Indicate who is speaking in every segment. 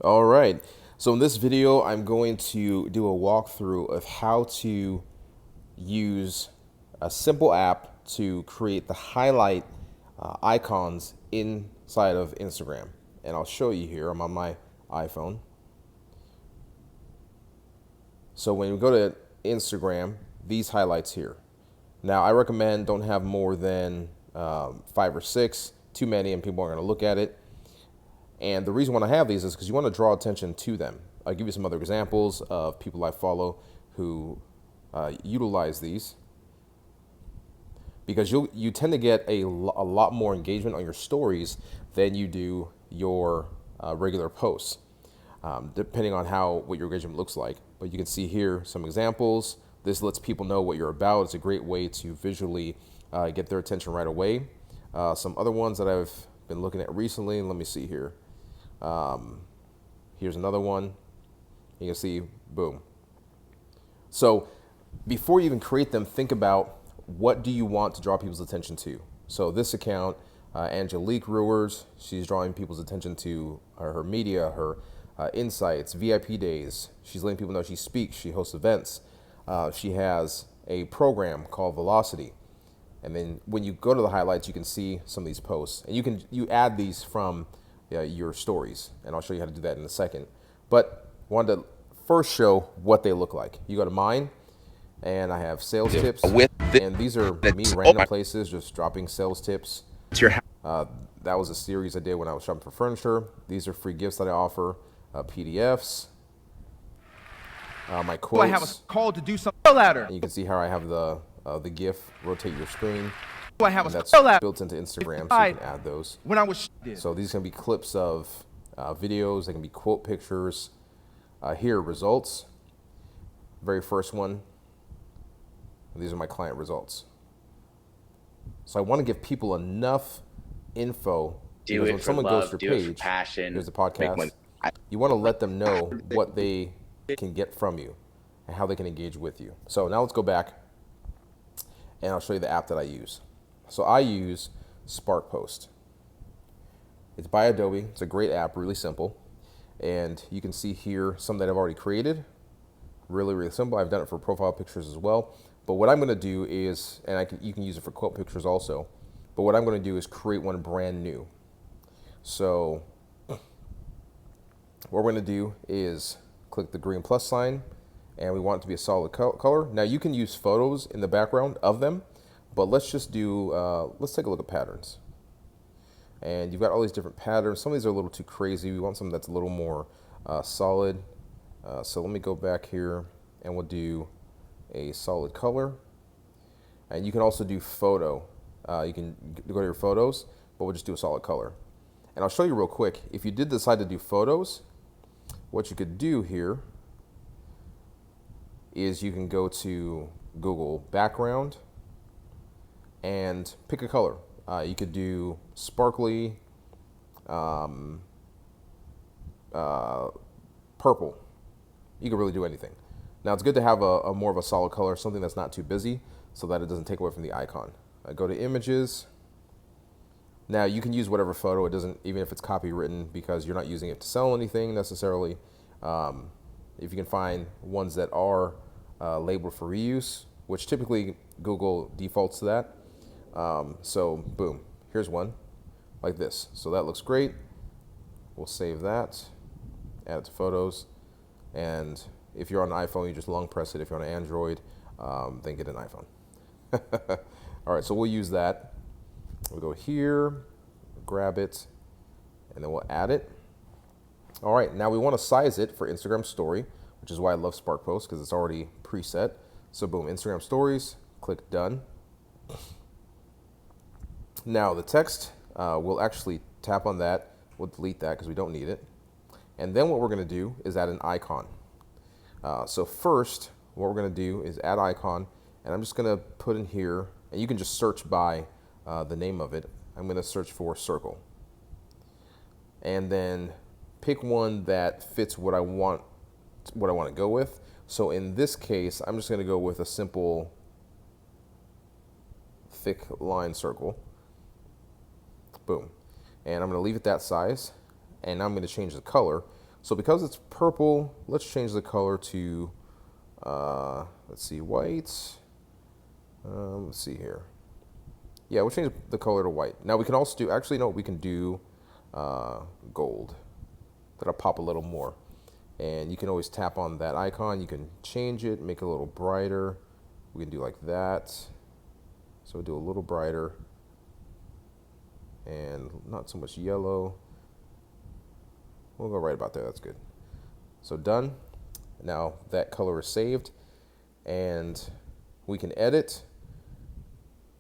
Speaker 1: All right. So in this video, I'm going to do a walkthrough of how to use a simple app to create the highlight icons inside of Instagram. And I'll show you here. I'm on my iPhone. So when you go to Instagram, these highlights here. Now, I recommend don't have more than 5 or 6. Too many and people aren't going to look at it. And the reason why I have these is because you want to draw attention to them. I'll give you some other examples of people I follow who utilize these, because you tend to get a lot more engagement on your stories than you do your regular posts, depending on what your engagement looks like. But you can see here some examples. This lets people know what you're about. It's a great way to visually get their attention right away. Some other ones that I've been looking at recently, let me see here. Here's another one. You can see, boom. So before you even create them, think about what do you want to draw people's attention to. So this account, Angelique Ruers, she's drawing people's attention to her media, her insights, VIP days. She's letting people know she speaks, she hosts events. She has a program called Velocity. And then when you go to the highlights, you can see some of these posts, and you add these from your stories, and I'll show you how to do that in a second. But I wanted to first show what they look like. You go to mine, and I have sales tips, and these are me random places just dropping sales tips. That was a series I did when I was shopping for furniture. These are free gifts that I offer, PDFs, my quotes.
Speaker 2: I have a call to do something ladder.
Speaker 1: And you can see how I have the GIF rotate your screen.
Speaker 2: I have
Speaker 1: and
Speaker 2: a
Speaker 1: that's
Speaker 2: ladder
Speaker 1: built into Instagram, so you can add those.
Speaker 2: when I was
Speaker 1: So these can be clips of videos. They can be quote pictures. Here, results. Very first one. These are my client results. So I want to give people enough info.
Speaker 3: Do
Speaker 1: Because
Speaker 3: it
Speaker 1: when
Speaker 3: for
Speaker 1: someone
Speaker 3: love,
Speaker 1: goes to
Speaker 3: do
Speaker 1: your
Speaker 3: it for
Speaker 1: page,
Speaker 3: passion.
Speaker 1: here's the podcast. You want to let them know what they can get from you and how they can engage with you. So now let's go back, and I'll show you the app that I use. So I use Spark Post. It's by Adobe. It's a great app, really simple. And you can see here some that I've already created. Really, really simple. I've done it for profile pictures as well. But what I'm going to do is, and you can use it for quote pictures also, but what I'm going to do is create one brand new. So what we're going to do is click the green plus sign, and we want it to be a solid color. Now you can use photos in the background of them, but let's just do, let's take a look at patterns. And you've got all these different patterns. Some of these are a little too crazy. We want something that's a little more solid. So let me go back here, and we'll do a solid color. And you can also do photo. You can go to your photos, but we'll just do a solid color. And I'll show you real quick. If you did decide to do photos, what you could do here is you can go to Google background and pick a color. You could do sparkly, purple. You could really do anything. Now it's good to have a more of a solid color, something that's not too busy, so that it doesn't take away from the icon. Go to images. Now you can use whatever photo. It doesn't, even if it's copywritten, because you're not using it to sell anything necessarily. If you can find ones that are labeled for reuse, which typically Google defaults to that. So boom, here's one like this. So that looks great. We'll save that, add it to photos. And if you're on an iPhone, you just long press it. If you're on an Android, then get an iPhone. All right, so we'll use that. We'll go here, grab it, and then we'll add it. All right, now we want to size it for Instagram Story, which is why I love Spark Post, because it's already preset. So boom, Instagram Stories, click Done. Now the text, we'll actually tap on that. We'll delete that because we don't need it. And then what we're going to do is add an icon. So first, what we're going to do is add icon, and I'm just going to put in here, and you can just search by the name of it. I'm going to search for circle. And then pick one that fits what I want to go with. So in this case, I'm just going to go with a simple thick line circle. Boom. And I'm going to leave it that size. And now I'm going to change the color. So because it's purple, let's change the color to, let's see, white. Let's see here. Yeah, we'll change the color to white. Now we can also do, actually, no, we can do gold. That'll pop a little more. And you can always tap on that icon. You can change it, make it a little brighter. We can do like that. So we'll do a little brighter and not so much yellow. We'll go right about there, that's good. So done. Now that color is saved and we can edit.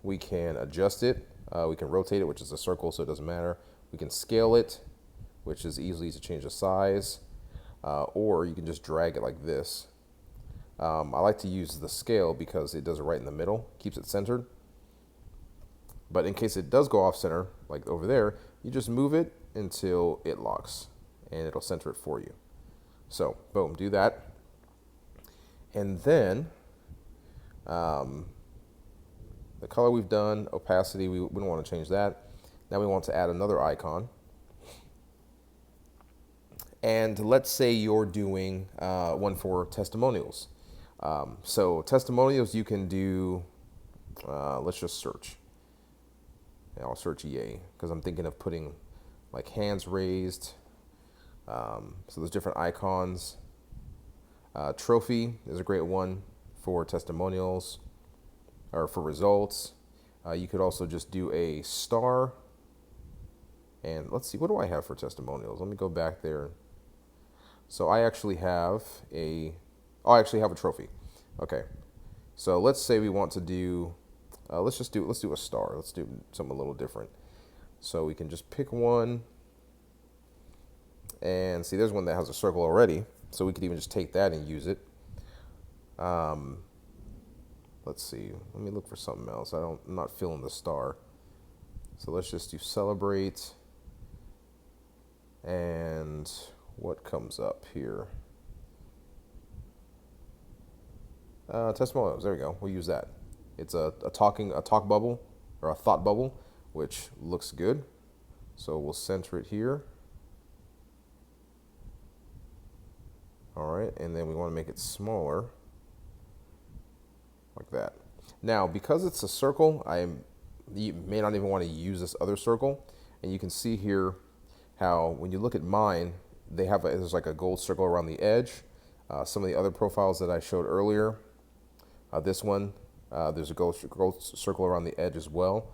Speaker 1: We can adjust it. We can rotate it, which is a circle, so it doesn't matter. We can scale it, which is easy to change the size, or you can just drag it like this. I like to use the scale because it does it right in the middle, keeps it centered. But in case it does go off center, like over there, you just move it until it locks and it'll center it for you. So boom, do that. And then the color we've done, opacity, we don't want to change that. Now we want to add another icon. And let's say you're doing one for testimonials. So testimonials you can do, let's just search. And I'll search EA because I'm thinking of putting like hands raised. So there's different icons. Trophy is a great one for testimonials or for results. You could also just do a star. And let's see, what do I have for testimonials? Let me go back there. So I actually have a trophy. Okay. So let's say we want to do, let's do a star. Let's do something a little different. So we can just pick one. And see, there's one that has a circle already. So we could even just take that and use it. Let's see. Let me look for something else. I'm not feeling the star. So let's just do celebrate. And what comes up here? Testimonials. There we go. We'll use that. It's a talk bubble or a thought bubble, which looks good. So we'll center it here. All right, and then we want to make it smaller, like that. Now, because it's a circle, you may not even want to use this other circle, and you can see here how when you look at mine, there's like a gold circle around the edge. Some of the other profiles that I showed earlier, this one, there's a gold circle around the edge as well.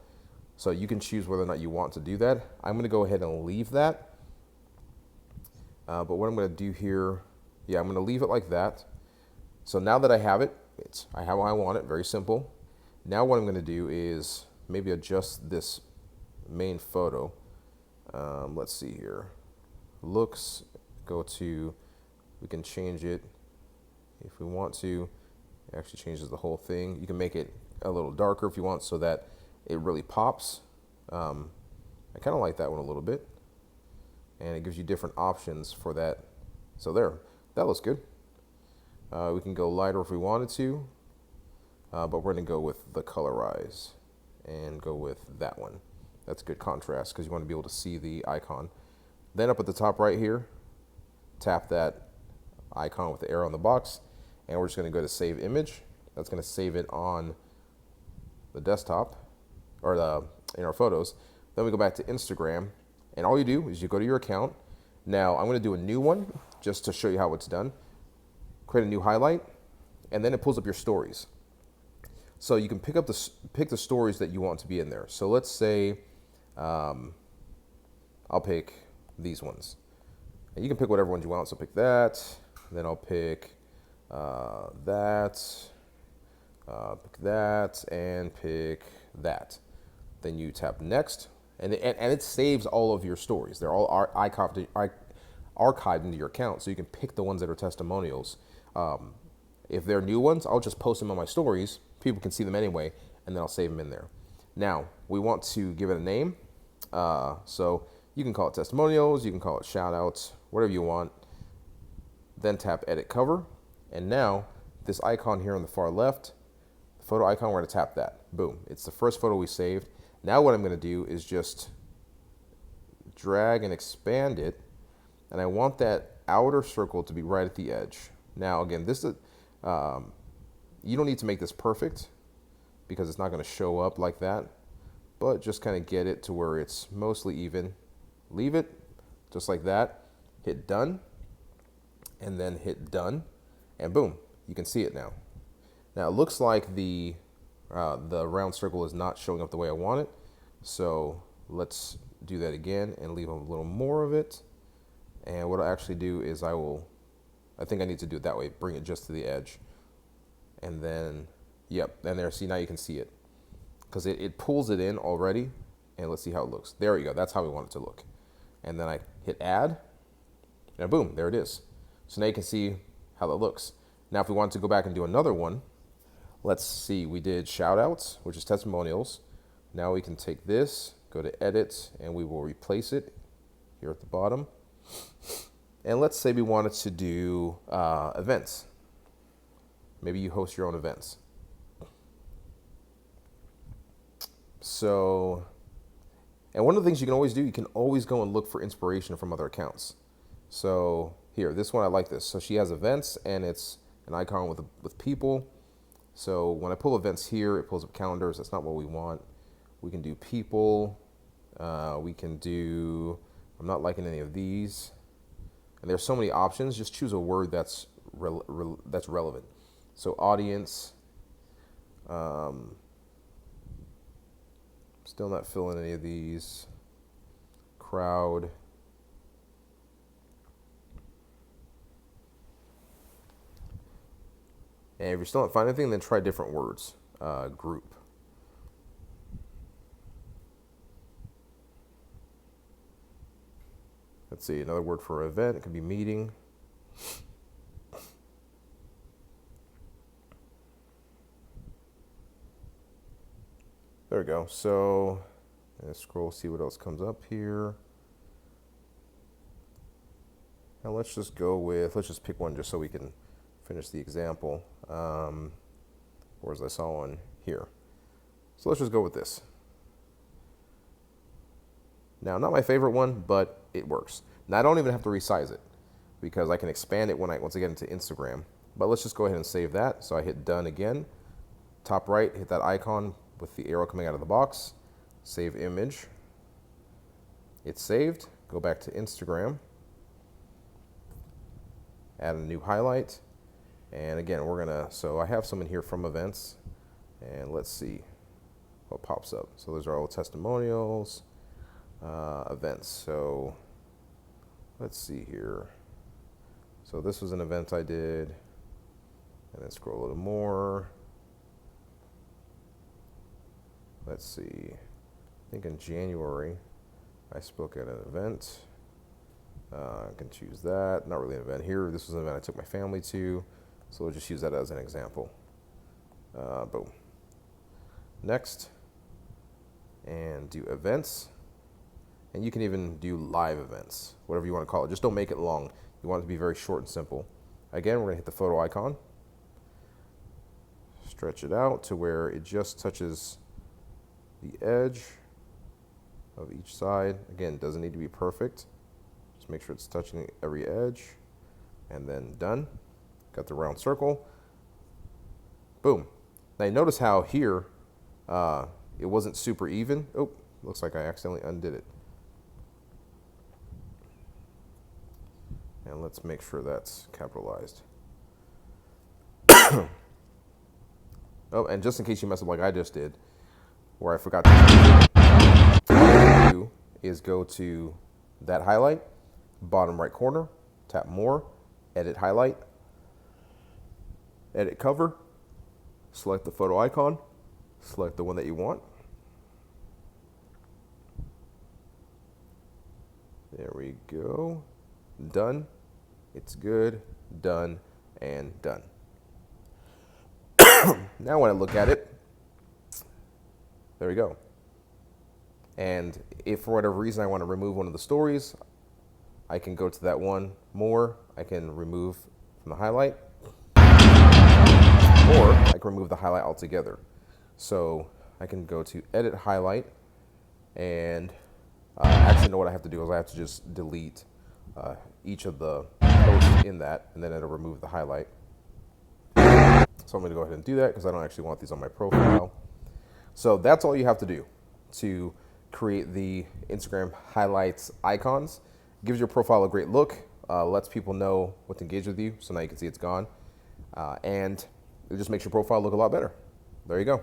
Speaker 1: So you can choose whether or not you want to do that. I'm going to go ahead and leave that. But what I'm going to do here, yeah, I'm going to leave it like that. So now that I have it, I have how I want it, very simple. Now what I'm going to do is maybe adjust this main photo. Let's see here. Looks, we can change it if we want to. It actually changes the whole thing. You can make it a little darker if you want so that it really pops. I kind of like that one a little bit. And it gives you different options for that. So there, that looks good. We can go lighter if we wanted to, but we're going to go with the colorize and go with that one. That's good contrast because you want to be able to see the icon. Then up at the top right here, tap that icon with the arrow in the box, and we're just going to go to save image. That's going to save it on the desktop or in our photos. Then we go back to Instagram, and all you do is you go to your account. Now I'm going to do a new one just to show you how it's done. Create a new highlight, and then it pulls up your stories. So you can pick the stories that you want to be in there. So let's say I'll pick these ones. And you can pick whatever ones you want. So pick that. Then I'll pick that, pick that, and pick that. Then you tap next, and it saves all of your stories. They're all archived into your account, so you can pick the ones that are testimonials. If they're new ones, I'll just post them on my stories. People can see them anyway, and then I'll save them in there. Now, we want to give it a name. So you can call it testimonials, you can call it shout outs, whatever you want. Then tap edit cover. And now this icon here on the far left, the photo icon, we're going to tap that. Boom. It's the first photo we saved. Now what I'm going to do is just drag and expand it And I want that outer circle to be right at the edge. Now, again, this is, you don't need to make this perfect because it's not going to show up like that, but just kind of get it to where it's mostly even. Leave it just like that, hit done, and then hit done, and boom, you can see it now. Now it looks like the round circle is not showing up the way I want it, so let's do that again and leave a little more of it. And what I'll actually do is I think I need to do it that way, bring it just to the edge. And then, yep, and there, see, now you can see it. Because it pulls it in already, and let's see how it looks. There we go, that's how we want it to look. And then I hit add, and boom, there it is. So now you can see how that looks. Now if we want to go back and do another one, let's see, we did shout outs, which is testimonials. Now we can take this, go to edit, and we will replace it here at the bottom. And let's say we wanted to do events. Maybe you host your own events. So, and one of the things you can always do, you can always go and look for inspiration from other accounts. So here, this one, I like this. So she has events and it's an icon with people. So when I pull events here, it pulls up calendars. That's not what we want. We can do people. We can do, I'm not liking any of these. And there's so many options. Just choose a word that's relevant. So audience, still not filling any of these. Crowd. And if you're still not finding anything, then try different words. Group. Let's see, another word for event. It could be meeting. There we go. So let's scroll, see what else comes up here. Now let's just go with, let's just pick one just so we can finish the example. Whereas I saw one here. So let's just go with this. Now, not my favorite one, but it works. Now I don't even have to resize it because I can expand it once I get into Instagram. But let's just go ahead and save that. So I hit done again. Top right, hit that icon with the arrow coming out of the box. Save image. It's saved. Go back to Instagram. Add a new highlight. And again, so I have some in here from events. And let's see what pops up. So those are all testimonials, events. So let's see here. So this was an event I did. And then scroll a little more. Let's see. I think in January, I spoke at an event. I can choose that. Not really an event here. This was an event I took my family to. So we'll just use that as an example. Boom. Next. And do events. And you can even do live events, whatever you want to call it. Just don't make it long. You want it to be very short and simple. Again, we're going to hit the photo icon. Stretch it out to where it just touches the edge of each side. Again, doesn't need to be perfect. Just make sure it's touching every edge. And then done. Got the round circle. Boom. Now you notice how here it wasn't super even. Oh, looks like I accidentally undid it. And let's make sure that's capitalized. Oh, and just in case you mess up like I just did, where I forgot to what I do is go to that highlight, bottom right corner, tap more, edit highlight, edit cover, select the photo icon, select the one that you want. There we go. Done. It's good. Done. And done. Now when I look at it, there we go. And if for whatever reason I want to remove one of the stories, I can go to that one more. I can remove from the highlight. Or I can remove the highlight altogether. So I can go to edit highlight and actually know what I have to do is I have to just delete each of the posts in that, and then it'll remove the highlight. So I'm going to go ahead and do that because I don't actually want these on my profile. So that's all you have to do to create the Instagram highlights icons. Gives your profile a great look, lets people know what to engage with you, so now you can see it's gone, and it just makes your profile look a lot better. There you go.